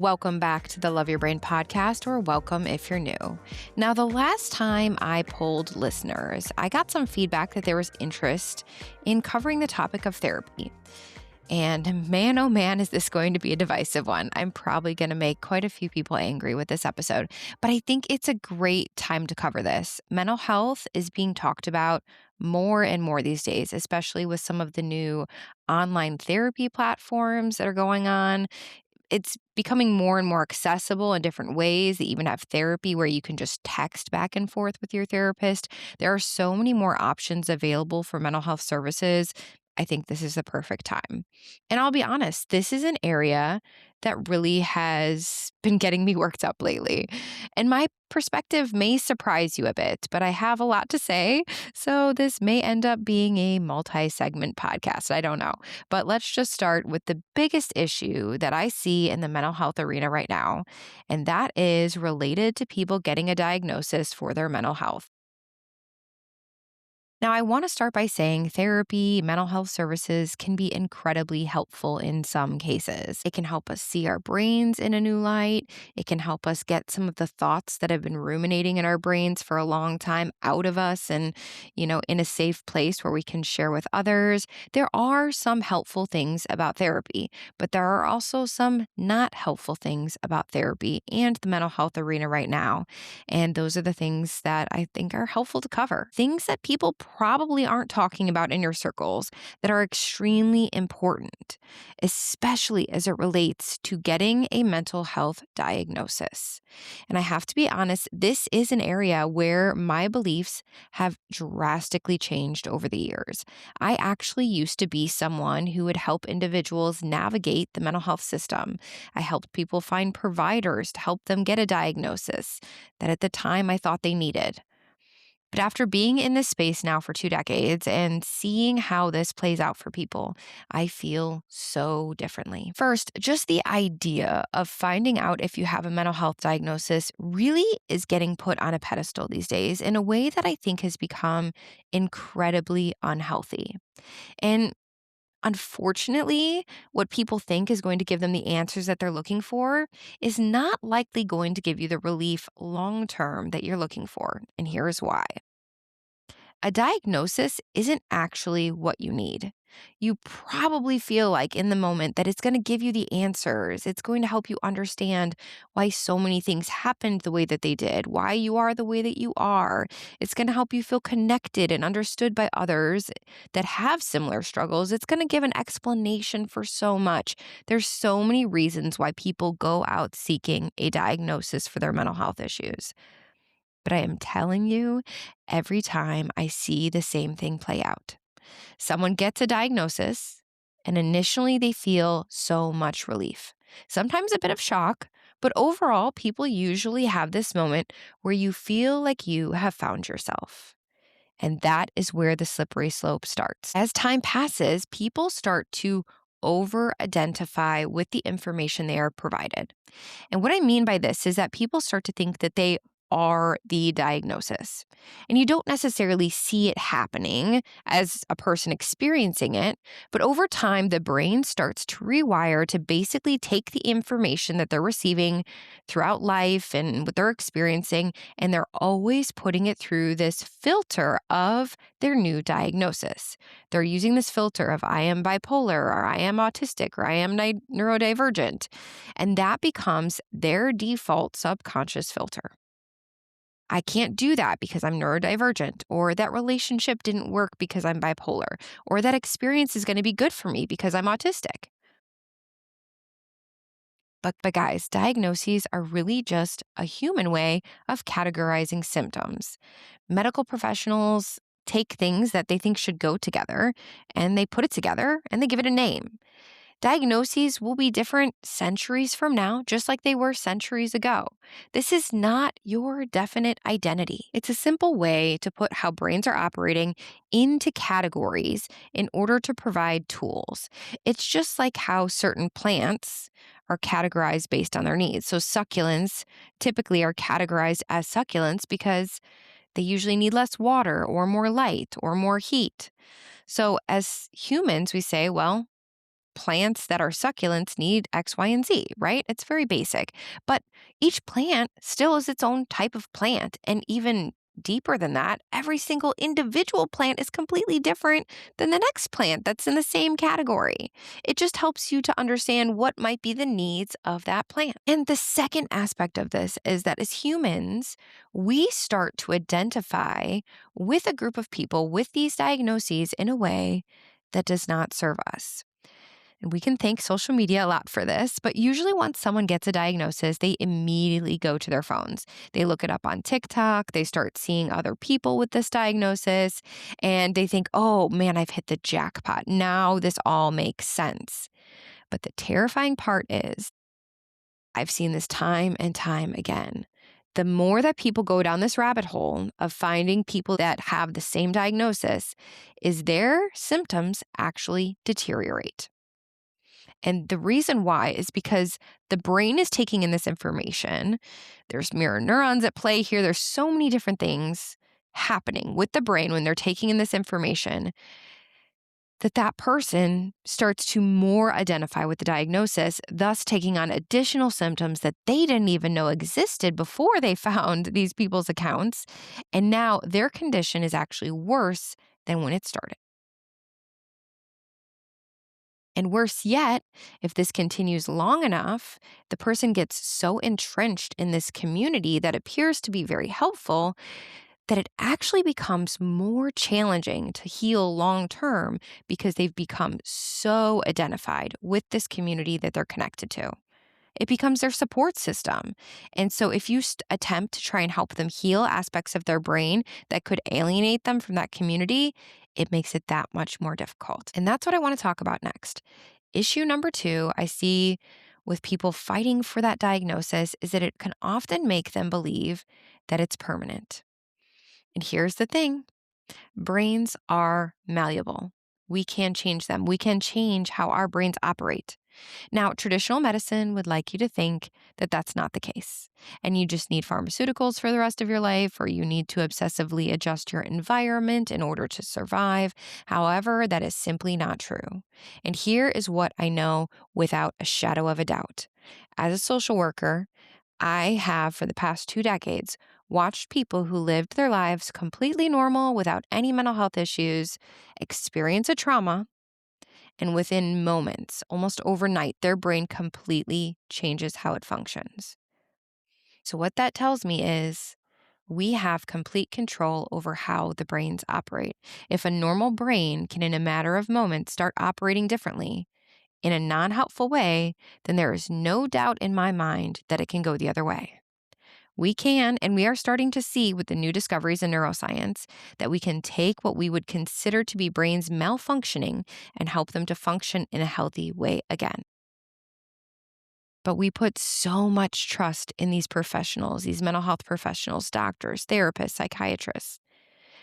Welcome back to the Love Your Brain podcast, or welcome if you're new. Now, the last time I polled listeners, I got some feedback that there was interest in covering the topic of therapy. And man, oh man, is this going to be a divisive one. I'm probably going to make quite a few people angry with this episode, but I think it's a great time to cover this. Mental health is being talked about more and more these days, especially with some of the new online therapy platforms that are going on. It's becoming more and more accessible in different ways. They even have therapy where you can just text back and forth with your therapist. There are so many more options available for mental health services. I think this is the perfect time. And I'll be honest, this is an area that really has been getting me worked up lately. And my perspective may surprise you a bit, but I have a lot to say. So this may end up being a multi segment podcast. I don't know. But let's just start with the biggest issue that I see in the mental health arena right now, and that is related to people getting a diagnosis for their mental health. Now, I want to start by saying therapy, mental health services can be incredibly helpful in some cases. It can help us see our brains in a new light. It can help us get some of the thoughts that have been ruminating in our brains for a long time out of us and, in a safe place where we can share with others. There are some helpful things about therapy, but there are also some not helpful things about therapy and the mental health arena right now. And those are the things that I think are helpful to cover. Things that people probably aren't talking about in your circles that are extremely important, especially as it relates to getting a mental health diagnosis. And I have to be honest, this is an area where my beliefs have drastically changed over the years. I actually used to be someone who would help individuals navigate the mental health system. I helped people find providers to help them get a diagnosis that at the time I thought they needed. But after being in this space now for 2 decades and seeing how this plays out for people, I feel so differently. First, just the idea of finding out if you have a mental health diagnosis really is getting put on a pedestal these days in a way that I think has become incredibly unhealthy. And unfortunately, what people think is going to give them the answers that they're looking for is not likely going to give you the relief long term that you're looking for. And here's why. A diagnosis isn't actually what you need. You probably feel like in the moment that it's going to give you the answers. It's going to help you understand why so many things happened the way that they did, why you are the way that you are. It's going to help you feel connected and understood by others that have similar struggles. It's going to give an explanation for so much. There's so many reasons why people go out seeking a diagnosis for their mental health issues. But I am telling you, every time I see the same thing play out. Someone gets a diagnosis, and initially they feel so much relief, sometimes a bit of shock, but overall, people usually have this moment where you feel like you have found yourself. And that is where the slippery slope starts. As time passes, people start to over identify with the information they are provided. And what I mean by this is that people start to think that they are the diagnosis. And you don't necessarily see it happening as a person experiencing it, but over time, the brain starts to rewire to basically take the information that they're receiving throughout life and what they're experiencing, and they're always putting it through this filter of their new diagnosis. They're using this filter of I am bipolar, or I am autistic, or I am neurodivergent. And that becomes their default subconscious filter. I can't do that because I'm neurodivergent, or that relationship didn't work because I'm bipolar, or that experience is going to be good for me because I'm autistic. But guys, diagnoses are really just a human way of categorizing symptoms. Medical professionals take things that they think should go together and they put it together and they give it a name. Diagnoses will be different centuries from now, just like they were centuries ago. This is not your definite identity. It's a simple way to put how brains are operating into categories in order to provide tools. It's just like how certain plants are categorized based on their needs. So succulents typically are categorized as succulents because they usually need less water or more light or more heat. So as humans, we say, well, plants that are succulents need X, Y, and Z, right? It's very basic. But each plant still is its own type of plant. And even deeper than that, every single individual plant is completely different than the next plant that's in the same category. It just helps you to understand what might be the needs of that plant. And the second aspect of this is that as humans, we start to identify with a group of people with these diagnoses in a way that does not serve us. And we can thank social media a lot for this, but usually once someone gets a diagnosis, they immediately go to their phones. They look it up on TikTok, they start seeing other people with this diagnosis, and they think, oh man, I've hit the jackpot. Now this all makes sense. But the terrifying part is, I've seen this time and time again. The more that people go down this rabbit hole of finding people that have the same diagnosis, is their symptoms actually deteriorate. And the reason why is because the brain is taking in this information. There's mirror neurons at play here. There's so many different things happening with the brain when they're taking in this information that person starts to more identify with the diagnosis, thus taking on additional symptoms that they didn't even know existed before they found these people's accounts. And now their condition is actually worse than when it started. And worse yet, if this continues long enough, the person gets so entrenched in this community that appears to be very helpful that it actually becomes more challenging to heal long term because they've become so identified with this community that they're connected to. It becomes their support system. And so if you attempt to try and help them heal aspects of their brain that could alienate them from that community, it makes it that much more difficult. And that's what I want to talk about next. Issue number 2 I see with people fighting for that diagnosis is that it can often make them believe that it's permanent. And here's the thing. Brains are malleable. We can change them. We can change how our brains operate. Now, traditional medicine would like you to think that that's not the case, and you just need pharmaceuticals for the rest of your life, or you need to obsessively adjust your environment in order to survive. However, that is simply not true. And here is what I know without a shadow of a doubt. As a social worker, I have, for the past 2 decades, watched people who lived their lives completely normal without any mental health issues experience a trauma, and within moments, almost overnight, their brain completely changes how it functions. So what that tells me is we have complete control over how the brains operate. If a normal brain can, in a matter of moments, start operating differently in a non-helpful way, then there is no doubt in my mind that it can go the other way. We can, and we are starting to see with the new discoveries in neuroscience, that we can take what we would consider to be brains malfunctioning and help them to function in a healthy way again. But we put so much trust in these professionals, these mental health professionals, doctors, therapists, psychiatrists.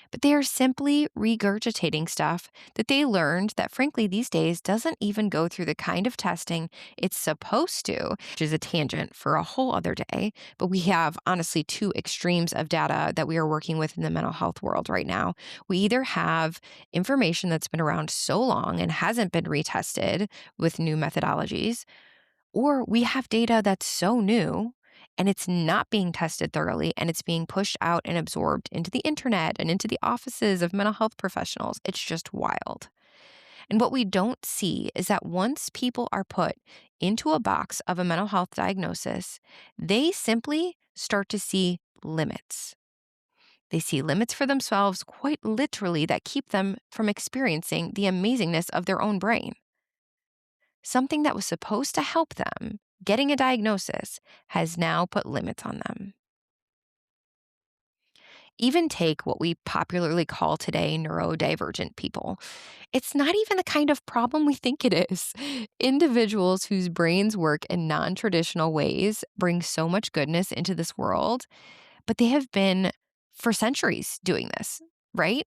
But they are simply regurgitating stuff that they learned that, frankly, these days doesn't even go through the kind of testing it's supposed to, which is a tangent for a whole other day. But we have, honestly, 2 extremes of data that we are working with in the mental health world right now. We either have information that's been around so long and hasn't been retested with new methodologies, or we have data that's so new and it's not being tested thoroughly, and it's being pushed out and absorbed into the internet and into the offices of mental health professionals. It's just wild. And what we don't see is that once people are put into a box of a mental health diagnosis, they simply start to see limits. They see limits for themselves, quite literally, that keep them from experiencing the amazingness of their own brain. Something that was supposed to help them getting a diagnosis has now put limits on them. Even take what we popularly call today neurodivergent people. It's not even the kind of problem we think it is. Individuals whose brains work in non-traditional ways bring so much goodness into this world, but they have been for centuries doing this, right?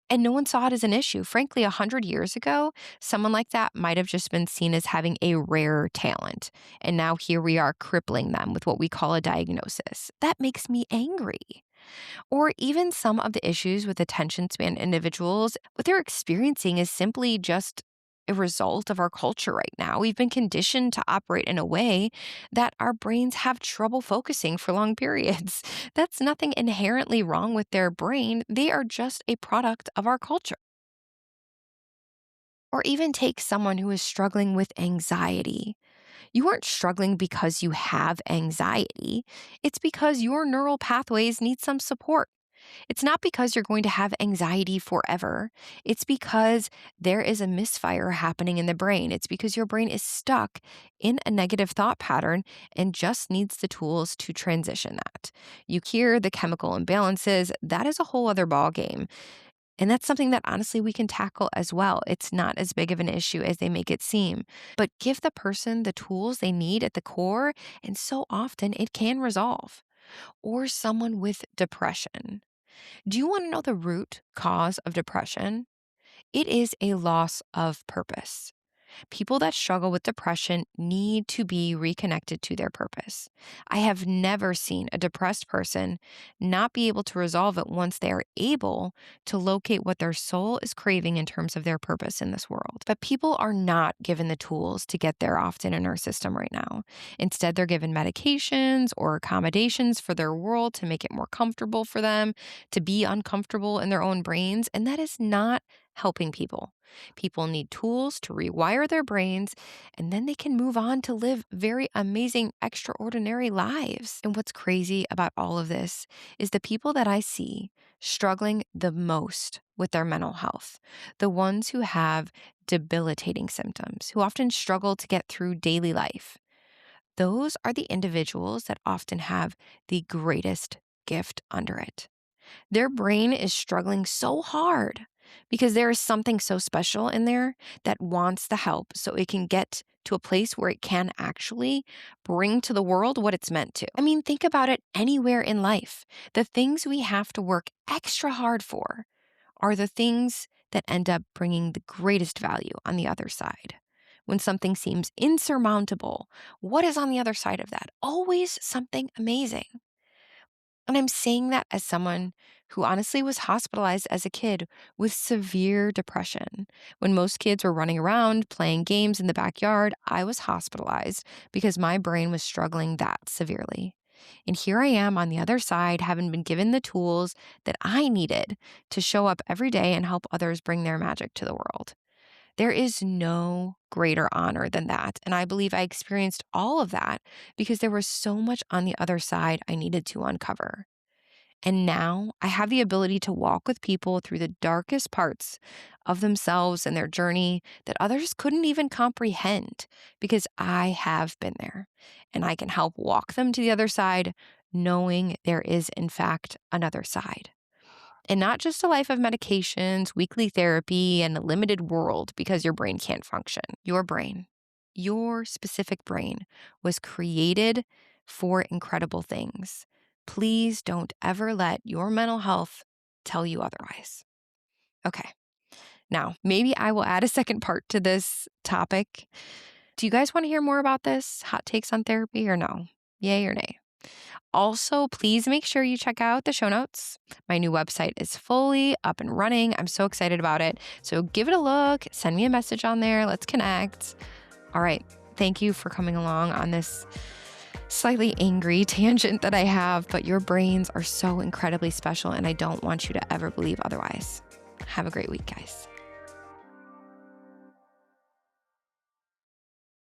And no one saw it as an issue. Frankly, 100 years ago, someone like that might have just been seen as having a rare talent. And now here we are crippling them with what we call a diagnosis. That makes me angry. Or even some of the issues with attention span individuals, what they're experiencing is simply just a result of our culture right now. We've been conditioned to operate in a way that our brains have trouble focusing for long periods. That's nothing inherently wrong with their brain. They are just a product of our culture. Or even take someone who is struggling with anxiety. You aren't struggling because you have anxiety. It's because your neural pathways need some support. It's not because you're going to have anxiety forever. It's because there is a misfire happening in the brain. It's because your brain is stuck in a negative thought pattern and just needs the tools to transition that. You hear the chemical imbalances, that is a whole other ball game. And that's something that honestly we can tackle as well. It's not as big of an issue as they make it seem. But give the person the tools they need at the core, and so often it can resolve. Or someone with depression. Do you want to know the root cause of depression? It is a loss of purpose. People that struggle with depression need to be reconnected to their purpose. I have never seen a depressed person not be able to resolve it once they are able to locate what their soul is craving in terms of their purpose in this world. But people are not given the tools to get there often in our system right now. Instead, they're given medications or accommodations for their world to make it more comfortable for them, to be uncomfortable in their own brains, and that is not helping people. People need tools to rewire their brains, and then they can move on to live very amazing, extraordinary lives. And what's crazy about all of this is the people that I see struggling the most with their mental health, the ones who have debilitating symptoms, who often struggle to get through daily life. Those are the individuals that often have the greatest gift under it. Their brain is struggling so hard because there is something so special in there that wants the help so it can get to a place where it can actually bring to the world what it's meant to. I mean, think about it anywhere in life. The things we have to work extra hard for are the things that end up bringing the greatest value on the other side. When something seems insurmountable, what is on the other side of that? Always something amazing. And I'm saying that as someone who honestly was hospitalized as a kid with severe depression. When most kids were running around playing games in the backyard, I was hospitalized because my brain was struggling that severely. And here I am on the other side, having been given the tools that I needed to show up every day and help others bring their magic to the world. There is no greater honor than that. And I believe I experienced all of that because there was so much on the other side I needed to uncover. And now I have the ability to walk with people through the darkest parts of themselves and their journey that others couldn't even comprehend because I have been there. And I can help walk them to the other side, knowing there is, in fact, another side. And not just a life of medications, weekly therapy, and a limited world because your brain can't function. Your brain, your specific brain, was created for incredible things. Please don't ever let your mental health tell you otherwise. Okay, now maybe I will add a second part to this topic. Do you guys want to hear more about this? Hot takes on therapy or no? Yay or nay? Also, please make sure you check out the show notes. My new website is fully up and running. I'm so excited about it. So give it a look, send me a message on there. Let's connect. All right. Thank you for coming along on this slightly angry tangent that I have, but your brains are so incredibly special, and I don't want you to ever believe otherwise. Have a great week, guys.